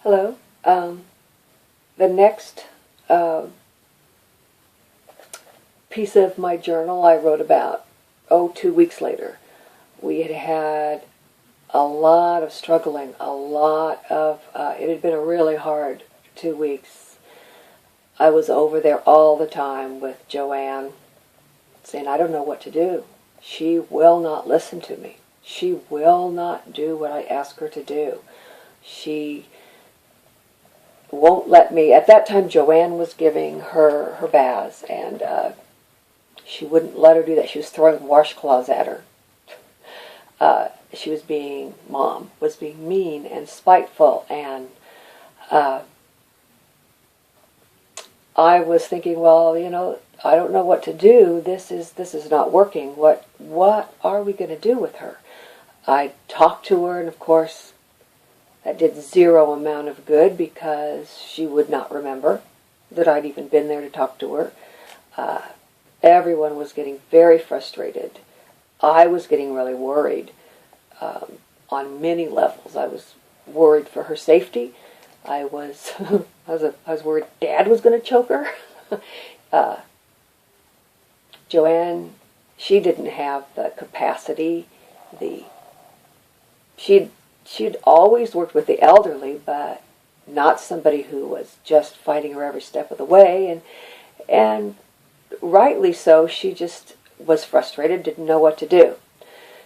Hello. The next piece of my journal I wrote about, 2 weeks later. We had had a lot of struggling, it had been a really hard 2 weeks. I was over there all the time with Joanne, saying, I don't know what to do. She will not listen to me. She will not do what I ask her to do. She won't let me. At that time, Joanne was giving her baths, and she wouldn't let her do that. She was throwing washcloths at her. Mom was being mean and spiteful, and I was thinking, well, I don't know what to do. This is not working. What are we going to do with her? I talked to her, and of course, that did zero amount of good because she would not remember that I'd even been there to talk to her. Everyone was getting very frustrated. I was getting really worried on many levels. I was worried for her safety. I was worried Dad was going to choke her. Joanne, she didn't have the capacity. She'd always worked with the elderly, but not somebody who was just fighting her every step of the way. And rightly so, she just was frustrated, didn't know what to do.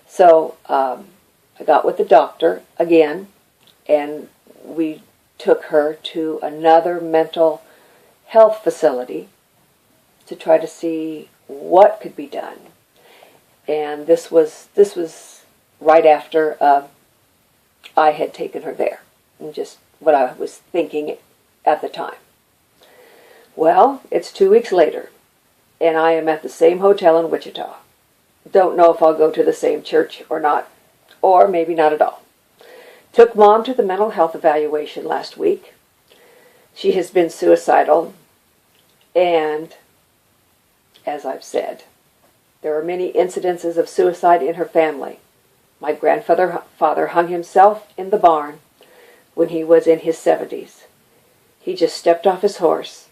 So I got with the doctor again, and we took her to another mental health facility to try to see what could be done. And this was right after I had taken her there, and just what I was thinking at the time. Well, it's 2 weeks later, and I am at the same hotel in Wichita. Don't know if I'll go to the same church or not, or maybe not at all. Took Mom to the mental health evaluation last week. She has been suicidal, and as I've said, there are many incidences of suicide in her family. My grandfather hung himself in the barn when he was in his 70s. He just stepped off his horse.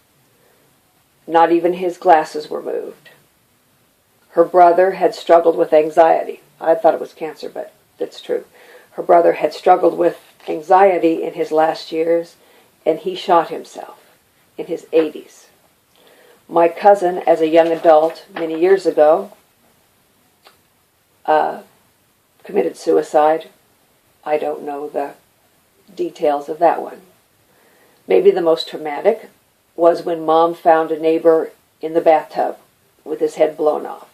Not even his glasses were moved. Her brother had struggled with anxiety. I thought it was cancer, but it's true. Her brother had struggled with anxiety in his last years, and he shot himself in his 80s. My cousin, as a young adult many years ago, committed suicide. I don't know the details of that one. Maybe the most traumatic was when Mom found a neighbor in the bathtub with his head blown off.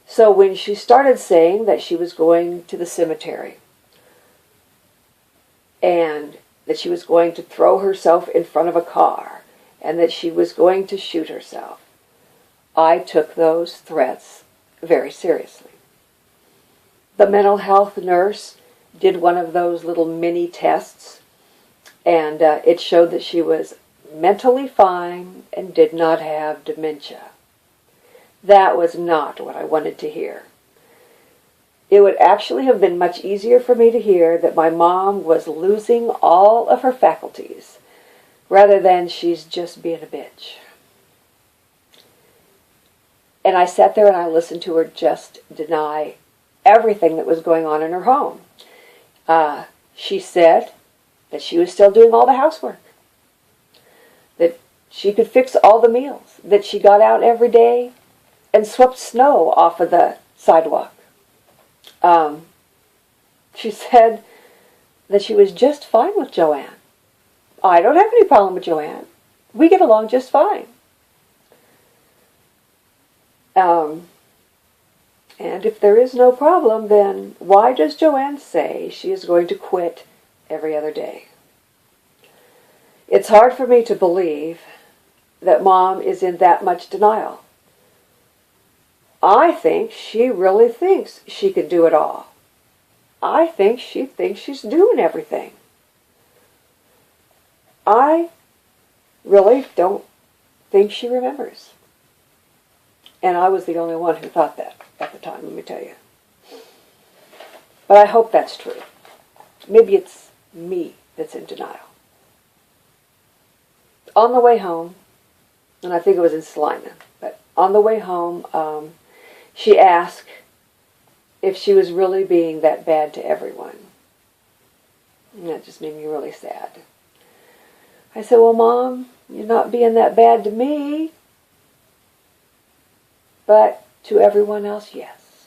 So when she started saying that she was going to the cemetery and that she was going to throw herself in front of a car and that she was going to shoot herself, I took those threats very seriously. The mental health nurse did one of those little mini tests, and it showed that she was mentally fine and did not have dementia. That was not what I wanted to hear. It would actually have been much easier for me to hear that my mom was losing all of her faculties rather than she's just being a bitch. And I sat there and I listened to her just deny everything that was going on in her home. She said that she was still doing all the housework, that she could fix all the meals, that she got out every day and swept snow off of the sidewalk. She said that she was just fine with Joanne. I don't have any problem with Joanne. We get along just fine. And if there is no problem, then why does Joanne say she is going to quit every other day? It's hard for me to believe that Mom is in that much denial. I think she really thinks she can do it all. I think she thinks she's doing everything. I really don't think she remembers. And I was the only one who thought that at the time, let me tell you. But I hope that's true. Maybe it's me that's in denial. On the way home, and I think it was in Salina, but on the way home, she asked if she was really being that bad to everyone. And that just made me really sad. I said, well, Mom, you're not being that bad to me, but to everyone else, yes.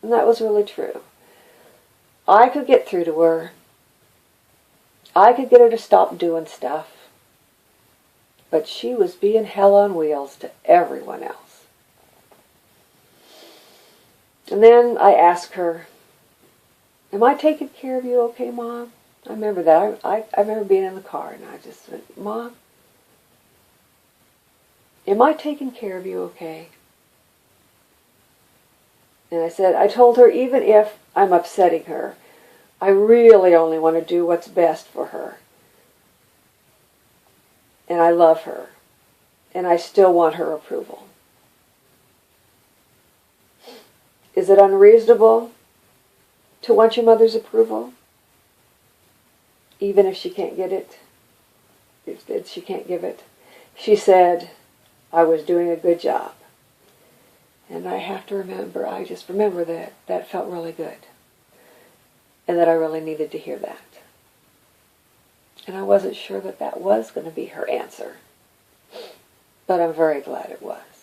And that was really true. I could get through to her. I could get her to stop doing stuff. But she was being hell on wheels to everyone else. And then I asked her, am I taking care of you okay, Mom? I remember that. I remember being in the car and I just said, Mom, am I taking care of you okay? And I told her, even if I'm upsetting her, I really only want to do what's best for her. And I love her. And I still want her approval. Is it unreasonable to want your mother's approval? Even if she can't get it? If she can't give it? She said, I was doing a good job. And I have to remember, I just remember that that felt really good. And that I really needed to hear that. And I wasn't sure that that was going to be her answer. But I'm very glad it was.